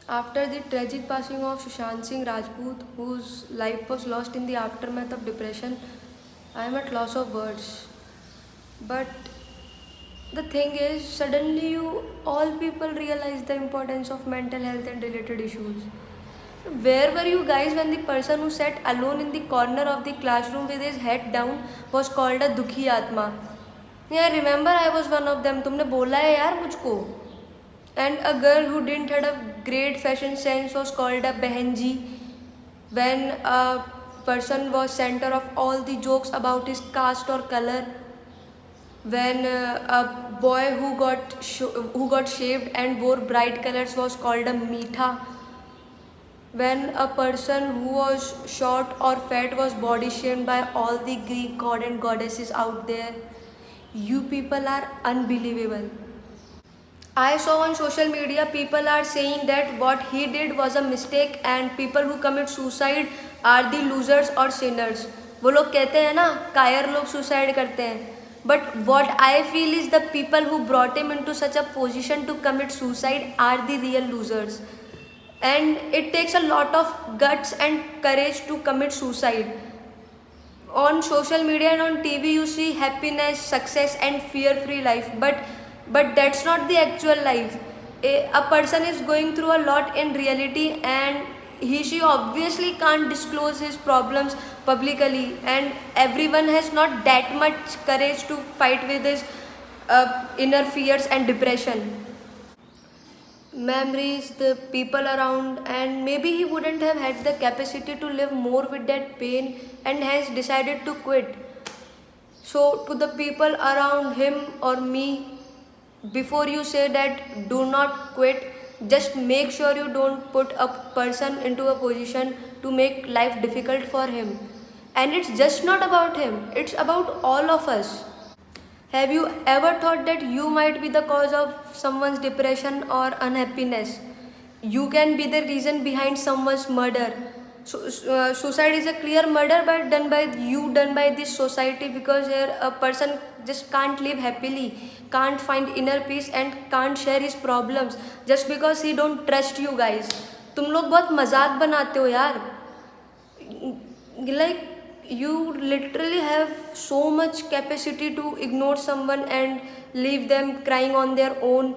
After the tragic passing of Sushant Singh Rajput, whose life was lost in the aftermath of depression, I am at loss of words. But the thing is, suddenly all people realize the importance of mental health and related issues. Where were you guys when the person who sat alone in the corner of the classroom with his head down was called a Dukhi Atma? Yeah, I remember I was one of them. तुमने बोला है यार मुझको. And a girl who didn't have a great fashion sense was called a behenji. When a person was center of all the jokes about his caste or color. When a boy who got shaved and wore bright colors was called a meetha. When a person who was short or fat was body shamed by all the Greek god and goddesses out there. You people are unbelievable. I saw on social media people are saying that what he did was a mistake and people who commit suicide are the losers or sinners. वो लोग कहते हैं ना कायर लोग suicide करते हैं. But what I feel is the people who brought him into such a position to commit suicide are the real losers. And it takes a lot of guts and courage to commit suicide. On social media and on TV you see happiness, success and fear-free life, but that's not the actual life. A person is going through a lot in reality and she obviously can't disclose his problems publicly, and everyone has not that much courage to fight with his inner fears and depression. Memories, the people around, and maybe he wouldn't have had the capacity to live more with that pain and hence decided to quit. So, to the people around him or me, before you say that do not quit, just make sure you don't put a person into a position to make life difficult for him. And it's just not about him, it's about all of us. Have you ever thought that you might be the cause of someone's depression or unhappiness? You can be the reason behind someone's murder. Suicide is a clear murder, but done by this society, because here a person just can't live happily, can't find inner peace and can't share his problems just because he don't trust you guys. तुम लोग बहुत मजाक बनाते हो यार. Like, you literally have so much capacity to ignore someone and leave them crying on their own,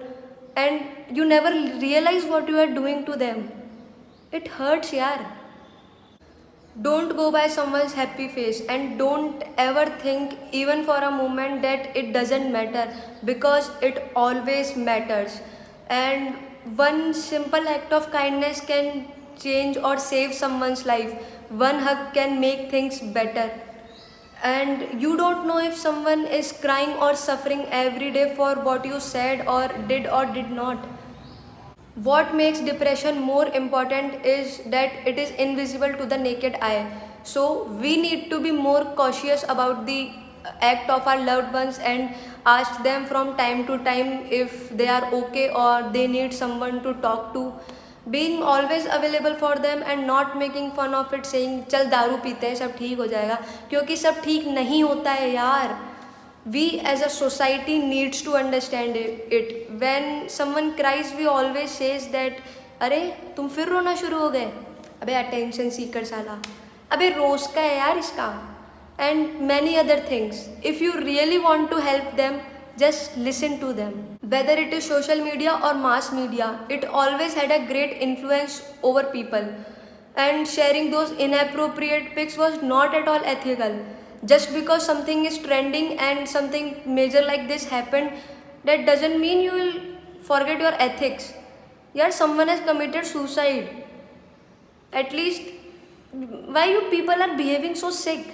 and you never realize what you are doing to them. It hurts, yaar. Don't go by someone's happy face and don't ever think even for a moment that it doesn't matter, because it always matters. And one simple act of kindness can change or save someone's life. One hug can make things better. And you don't know if someone is crying or suffering every day for what you said or did not. What makes depression more important is that it is invisible to the naked eye. So we need to be more cautious about the act of our loved ones and ask them from time to time if they are okay or they need someone to talk to. Being always available for them and not making fun of it, saying चल दारू पीते हैं सब ठीक हो जाएगा, क्योंकि सब ठीक नहीं होता है यार. We as a society needs to understand it. When someone cries we always says that अरे तुम फिर रोना शुरू हो गए, अबे attention seeker साला, अबे रोज का है यार इसका, and many other things. If you really want to help them, just listen to them. Whether it is social media or mass media, it always had a great influence over people, and sharing those inappropriate pics was not at all ethical. Just because something is trending and something major like this happened, that doesn't mean you will forget your ethics. Yeah, someone has committed suicide. At least, why you people are behaving so sick?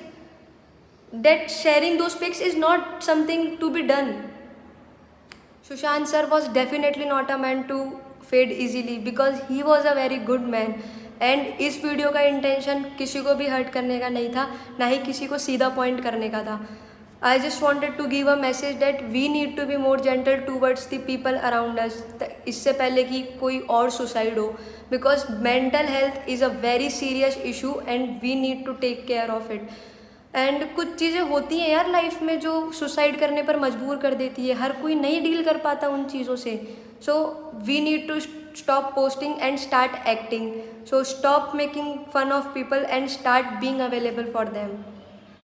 That sharing those pics is not something to be done. Sushant sir was definitely not a man to fade easily, because he was a very good man. And इस video का intention किसी को भी hurt करने का नहीं था, ना ही किसी को सीधा पॉइंट करने का था. I just wanted to give a message that we need to be more gentle towards the people around us, इससे पहले कि कोई और सुसाइड हो, because mental health is a very serious issue and we need to take care of it. And कुछ चीज़ें होती हैं यार लाइफ में जो सुसाइड करने पर मजबूर कर देती है. हर कोई नहीं डील कर पाता उन चीज़ों से. So we need to stop posting and start acting. So stop making fun of people and start being available for them.